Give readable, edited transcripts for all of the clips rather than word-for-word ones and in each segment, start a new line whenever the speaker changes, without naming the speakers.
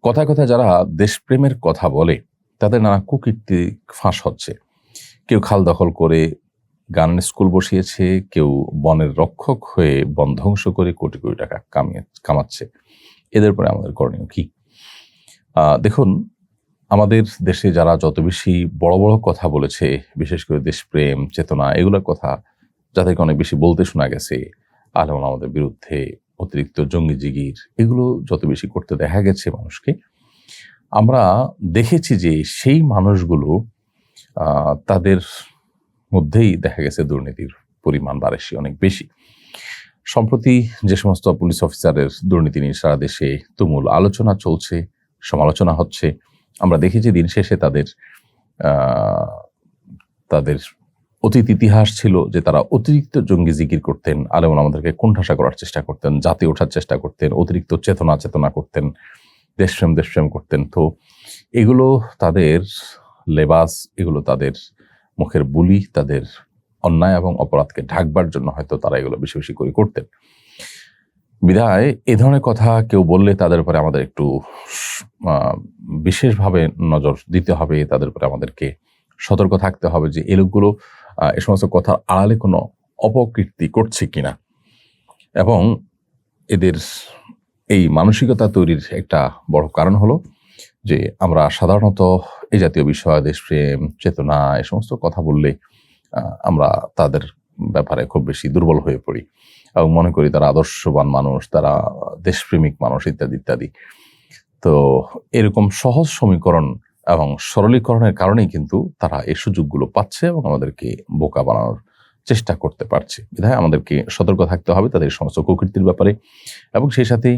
কথায় কথায় যারা দেশপ্রেমের কথা বলে তাদের নানা কুকীর্তি ফাঁস হচ্ছে। কেউ খাল দখল করে গানের স্কুল বসিয়েছে, কেউ বনের রক্ষক হয়ে বন ধ্বংস করে কোটি কোটি টাকা কামাচ্ছে। এদের উপরে আমাদের করণীয় কি? দেখুন, আমাদের দেশে যারা যত বেশি বড় বড় কথা বলেছে, বিশেষ করে দেশপ্রেম চেতনা এগুলোর কথা যাদেরকে অনেক বেশি বলতে শোনা গেছে, আলেম ওলামাদের বিরুদ্ধে অতিরিক্ত জঙ্গি জিগির এগুলো যত বেশি করতে দেখা গেছে মানুষকে, আমরা দেখেছি যে সেই মানুষগুলো তাদের মধ্যেই দেখা গেছে দুর্নীতির পরিমাণ বাড়ছে অনেক বেশি। সম্প্রতি যে সমস্ত পুলিশ অফিসারের দুর্নীতি নিয়ে সারা দেশে তুমুল আলোচনা চলছে, সমালোচনা হচ্ছে, আমরা দেখেছি দিন শেষে তাদের অতীত ইতিহাস ছিল যে তারা অতিরিক্ত জঙ্গি জিকির করতেন, আলেম ওলামাদেরকে কোণঠাসা করার চেষ্টা করতেন, জাতি ওঠার চেষ্টা করতেন, অতিরিক্ত চেতনা করতেন, দেশপ্রেম করতেন। তো এগুলো তাদের লেবাস, এগুলো তাদের মুখের বুলি, তাদের অন্যায় এবং অপরাধকে ঢাকবার জন্য হয়তো তারা এগুলো বেশি বেশি করে করতেন। বিধায় এ ধরনের কথা কেউ বললে তাদের উপরে আমাদের একটু বিশেষভাবে নজর দিতে হবে, তাদের উপরে আমাদেরকে সতর্ক থাকতে হবে যে এই লোকগুলো এ সমস্ত কথার আড়ালে কোনো অপকীর্তি করছে কিনা, এবং এদের এই মানসিকতা তৈরির একটা বড় কারণ হলো যে আমরা সাধারণত এই জাতীয় বিষয়, দেশপ্রেম চেতনা এ সমস্ত কথা বললে আমরা তাদের ব্যাপারে খুব বেশি দুর্বল হয়ে পড়ি এবং মনে করি তারা আদর্শবান মানুষ, তারা দেশপ্রেমিক মানুষ ইত্যাদি ইত্যাদি। তো এরকম সহজ সমীকরণ এবং সরলীকরণের কারণেই কিন্তু তারা এই সুযোগগুলো পাচ্ছে এবং আমাদেরকে বোকা বানানোর চেষ্টা করতে পারছে। বিধায় আমাদেরকে সতর্ক থাকতে হবে তাদের সমস্ত কুকীর্তির ব্যাপারে, এবং সেই সাথেই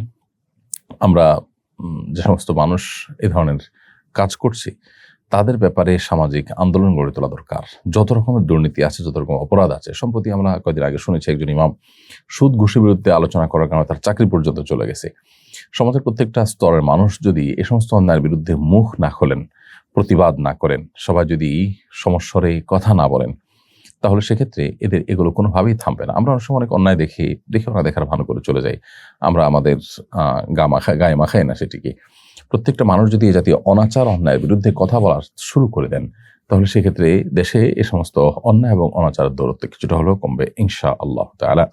আমরা যে সমস্ত মানুষ এ ধরনের কাজ করছে তাদের ব্যাপারে সামাজিক আন্দোলন গড়ে তোলা দরকার। যত রকমের দুর্নীতি আছে, যত রকম অপরাধ আছে, সম্প্রতি আমরা কয়েকদিন আগে শুনেছি একজন ইমাম সুদ ঘুষের বিরুদ্ধে আলোচনা করার কারণে তার চাকরি পর্যন্ত চলে গেছে। সমাজের প্রত্যেকটা স্তরের মানুষ যদি এ সমস্ত অন্যায়ের বিরুদ্ধে মুখ না খোলেন, প্রতিবাদ না করেন, সবাই যদি সমস্বরে কথা না বলেন, তাহলে সেক্ষেত্রে এদের এগুলো কোনোভাবেই থামবে না। আমরা অনেক সময় অনেক অন্যায় দেখে আমরা দেখার ভান করে চলে যাই, আমরা আমাদের গায়ে মাখাই না সেটিকে। প্রত্যেকটা মানুষ যদি এই জাতীয় অনাচার অন্যায়ের বিরুদ্ধে কথা বলা শুরু করে দেন, তাহলে সেক্ষেত্রে দেশে এ সমস্ত অন্যায় এবং অনাচারের দৌরত্ব কিছুটা হলেও কমবে ইনশাআল্লাহ তাআলা।